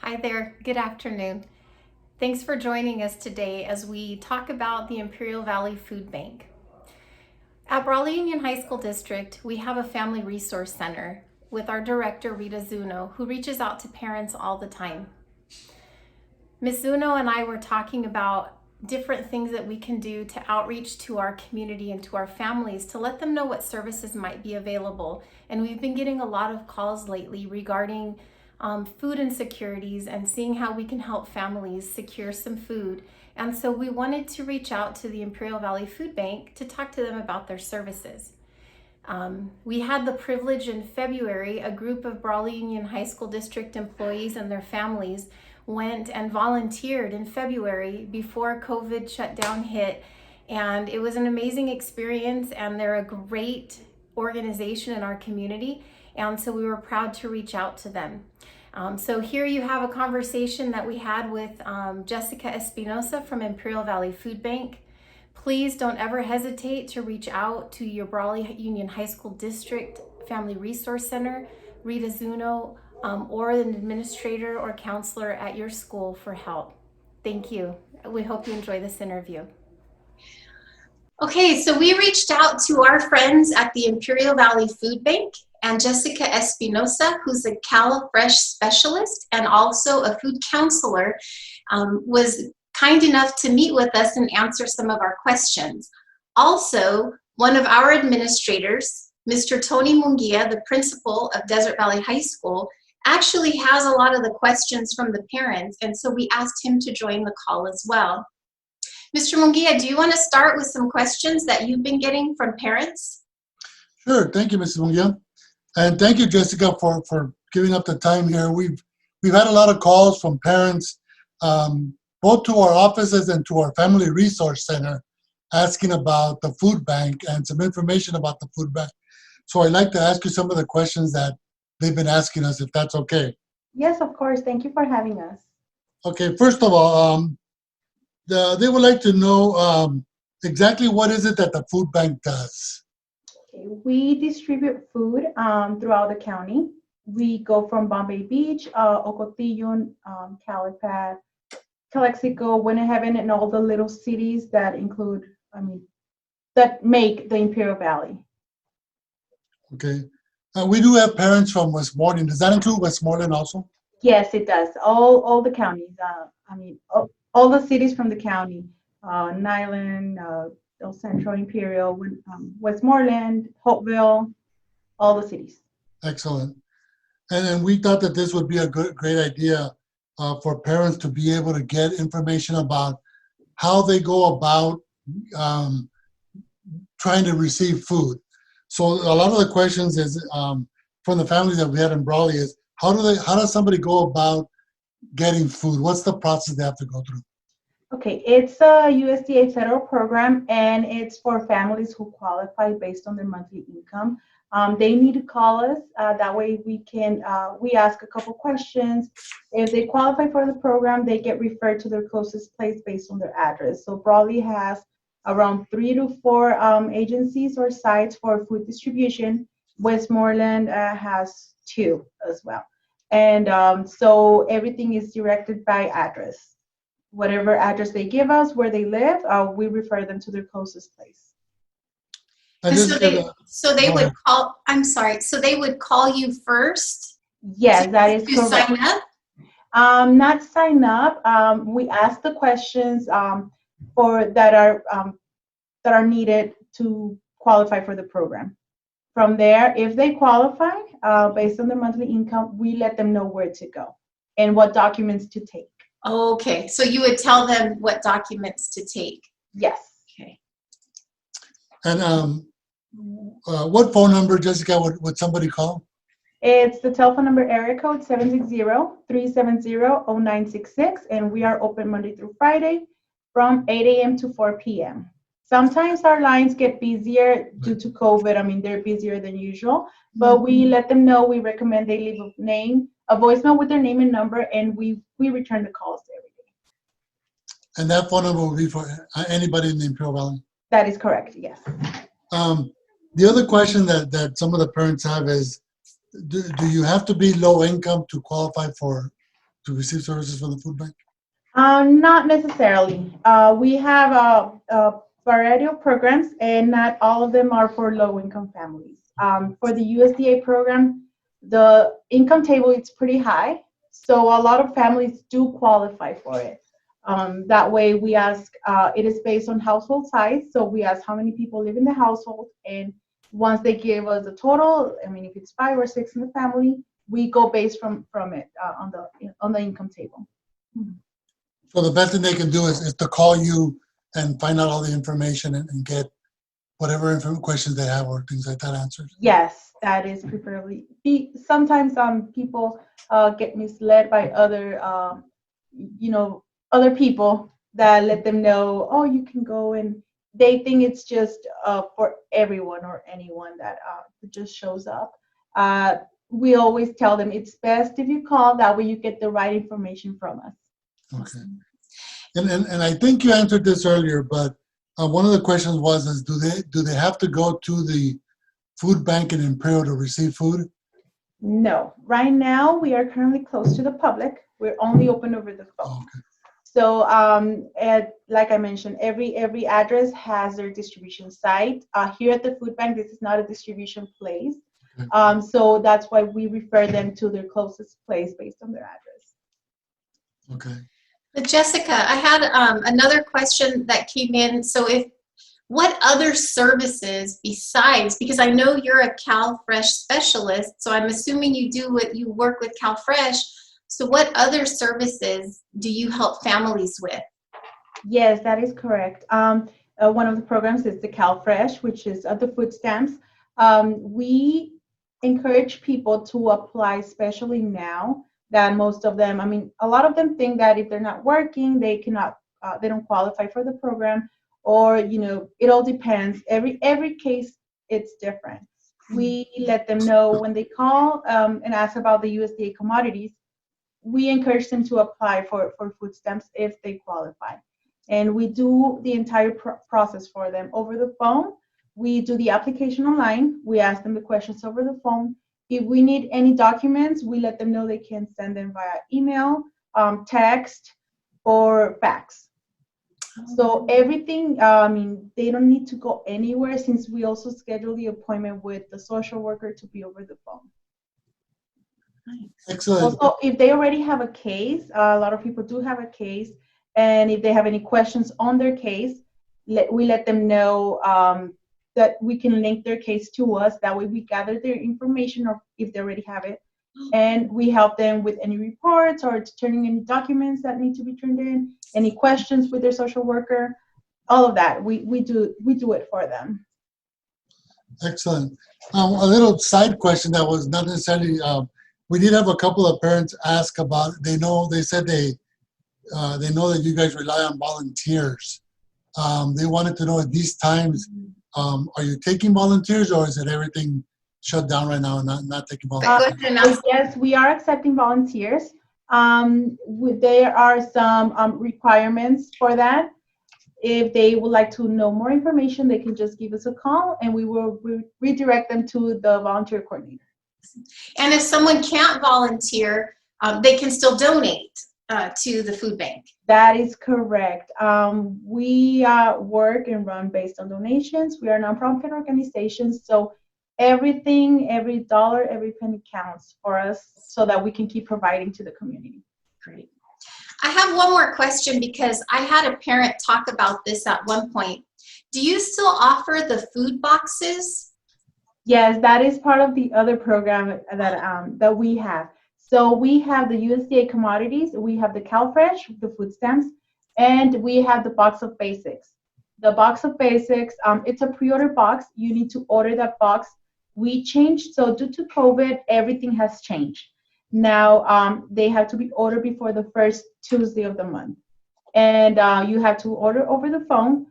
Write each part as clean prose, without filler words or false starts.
Hi there, good afternoon. Thanks for joining us today as we talk about the Imperial Valley Food Bank. At Brawley Union High School District, we have a family resource center with our director, Rita Zuno, who reaches out to parents all the time. Ms. Zuno and I were talking about different things that we can do to outreach to our community and to our families to let them know what services might be available. And we've been getting a lot of calls lately regarding food insecurities and seeing how we can help families secure some food. And so we wanted to reach out to the Imperial Valley Food Bank to talk to them about their services. We had the privilege in February, a group of Brawley Union High School District employees and their families went and volunteered in February before COVID shutdown hit. And it was an amazing experience, and they're a great organization in our community. And so we were proud to reach out to them. So here you have a conversation that we had with Jessica Espinosa from Imperial Valley Food Bank. Please don't ever hesitate to reach out to your Brawley Union High School District Family Resource Center, Rita Zuno, or an administrator or counselor at your school for help. Thank you. We hope you enjoy this interview. Okay, so we reached out to our friends at the Imperial Valley Food Bank, and Jessica Espinosa, who's a CalFresh specialist and also a food counselor, was kind enough to meet with us and answer some of our questions. Also, one of our administrators, Mr. Tony Munguia, the principal of Desert Valley High School, actually has a lot of the questions from the parents, and so we asked him to join the call as well. Mr. Munguia, do you want to start with some questions that you've been getting from parents? Sure. Thank you, Mrs. Munguia. And thank you, Jessica, for giving up the time here. We've had a lot of calls from parents, both to our offices and to our Family Resource Center, asking about the food bank and some information about the food bank. So I'd like to ask you some of the questions that they've been asking us, if that's okay. Yes, of course. Thank you for having us. Okay. First of all, they would like to know exactly what is it that the food bank does. Okay, we distribute food throughout the county. We go from Bombay Beach, Ocotillo, Calipad, Calexico, Winter Haven, and all the little cities that include, that make the Imperial Valley. Okay. We do have parents from Westmoreland. Does that include Westmoreland also? Yes, it does. All the counties. All the cities from the county. Nyland, El Centro, Imperial, Westmoreland, Hopeville, all the cities. Excellent. And we thought that this would be a great idea for parents to be able to get information about how they go about trying to receive food. So a lot of the questions is from the families that we had in Brawley is how does somebody go about getting food? What's the process they have to go through? Okay, it's a USDA federal program, and it's for families who qualify based on their monthly income. They need to call us. That way we ask a couple questions. If they qualify for the program, they get referred to their closest place based on their address. So Brawley has around 3 to 4 agencies or sites for food distribution. Westmoreland has 2 as well. And so everything is directed by address. Whatever address they give us, where they live, we refer them to their closest place. And so they would call, I'm sorry, so they would call you first? Yes, that is correct. To sign up? Not sign up. We ask the questions for that are needed to qualify for the program. From there, if they qualify based on their monthly income, we let them know where to go and what documents to take. Okay, so you would tell them what documents to take? Yes. Okay. And what phone number, Jessica, would somebody call? It's the telephone number area code 760-370-0966, and we are open Monday through Friday from 8 a.m. to 4 p.m. Sometimes our lines get busier due to COVID. They're busier than usual, but we let them know. We recommend they leave a voicemail with their name and number, and we return the calls every day. And that phone number will be for anybody in the Imperial Valley? That is correct, yes. The other question that some of the parents have is, do you have to be low income to qualify for to receive services from the food bank? Not necessarily. We have a variety of programs, and not all of them are for low-income families. For the USDA program, the income table is pretty high, so a lot of families do qualify for it. That way, we ask, it is based on household size, so we ask how many people live in the household, and once they give us the total, I mean, if it's 5 or 6 in the family, we go based from it on the income table. So the best thing they can do is to call you and find out all the information and get whatever questions they have or things like that answered. Yes, that is preferably. Sometimes people get misled by other other people that let them know, oh, you can go, and they think it's just for everyone or anyone that just shows up. We always tell them it's best if you call, that way you get the right information from us. Okay. And I think you answered this earlier, but one of the questions was, do they have to go to the food bank in Imperial to receive food? No. Right now, we are currently closed to the public. We're only open over the phone. Oh, okay. So, like I mentioned, every address has their distribution site. Here at the food bank, this is not a distribution place. Okay. So that's why we refer them to their closest place based on their address. Okay. But Jessica, I had another question that came in. So what other services besides, because I know you're a CalFresh specialist, so I'm assuming you work with CalFresh. So what other services do you help families with? Yes, that is correct. One of the programs is the CalFresh, which is the food stamps. We encourage people to apply, especially now that most of them, I mean, a lot of them think that if they're not working, they don't qualify for the program, or, it all depends. Every case, it's different. We let them know when they call and ask about the USDA commodities. We encourage them to apply for food stamps if they qualify. And we do the entire process for them over the phone. We do the application online. We ask them the questions over the phone. If we need any documents, we let them know they can send them via email, text, or fax. So everything, they don't need to go anywhere, since we also schedule the appointment with the social worker to be over the phone. Excellent. Also, if they already have a case, a lot of people do have a case, and if they have any questions on their case, we let them know that we can link their case to us. That way we gather their information, or if they already have it, and we help them with any reports or turning any documents that need to be turned in, any questions with their social worker, all of that. We do it for them. Excellent. A little side question that was not necessarily, we did have a couple of parents ask about, they said they know that you guys rely on volunteers. They wanted to know at these times, are you taking volunteers, or is it everything shut down right now and not taking volunteers? Yes, we are accepting volunteers. There are some requirements for that. If they would like to know more information, they can just give us a call, and we will redirect them to the volunteer coordinator. And if someone can't volunteer, they can still donate to the food bank. That is correct. We work and run based on donations. We are a nonprofit organization, so everything, every dollar, every penny counts for us, so that we can keep providing to the community. Great. I have one more question, because I had a parent talk about this at one point. Do you still offer the food boxes? Yes, that is part of the other program that we have. So we have the USDA commodities, we have the CalFresh, the food stamps, and we have the box of basics. The box of basics, it's a pre-order box. You need to order that box. We changed, so due to COVID, everything has changed. Now they have to be ordered before the first Tuesday of the month. And you have to order over the phone,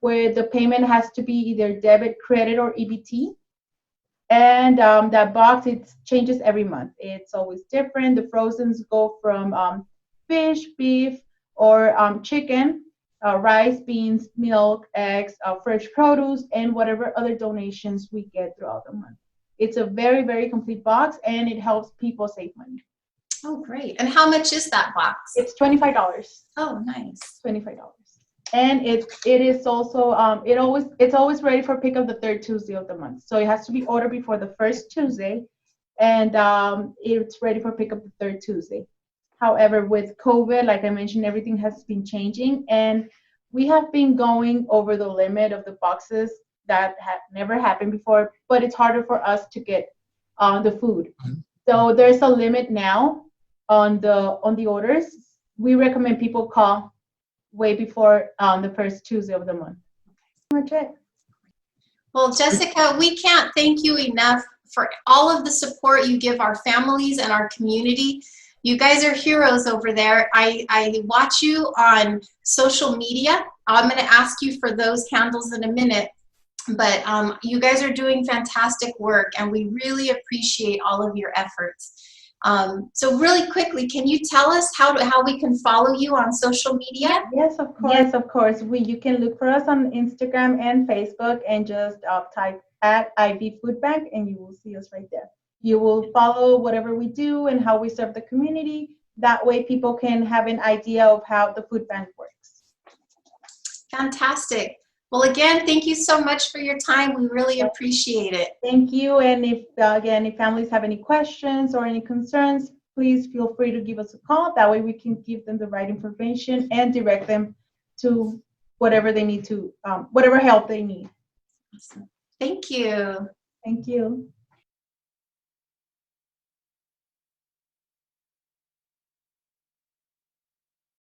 where the payment has to be either debit, credit, or EBT. And that box, it changes every month. It's always different. The frozens go from fish, beef, or chicken, rice, beans, milk, eggs, fresh produce, and whatever other donations we get throughout the month. It's a very, very complete box, and it helps people save money. Oh, great. And how much is that box? It's $25. Oh, nice. $25. And it is also it's always ready for pickup the third Tuesday of the month. So it has to be ordered before the first Tuesday, and it's ready for pickup the third Tuesday. However, with COVID, like I mentioned, everything has been changing, and we have been going over the limit of the boxes that have never happened before. But it's harder for us to get the food. So there's a limit now on the orders. We recommend people call way before the first Tuesday of the month. Pretty much it. Well, Jessica, we can't thank you enough for all of the support you give our families and our community. You guys are heroes over there. I watch you on social media. I'm going to ask you for those handles in a minute. But you guys are doing fantastic work, and we really appreciate all of your efforts. So really quickly, can you tell us how we can follow you on social media? Yes, of course. Yes, of course. You can look for us on Instagram and Facebook and just type at IV Food Bank, and you will see us right there. You will follow whatever we do and how we serve the community. That way people can have an idea of how the food bank works. Fantastic. Well, again, thank you so much for your time. We really appreciate it. Thank you. And if families have any questions or any concerns, please feel free to give us a call. That way we can give them the right information and direct them to whatever they need to, whatever help they need. Awesome. Thank you. Thank you.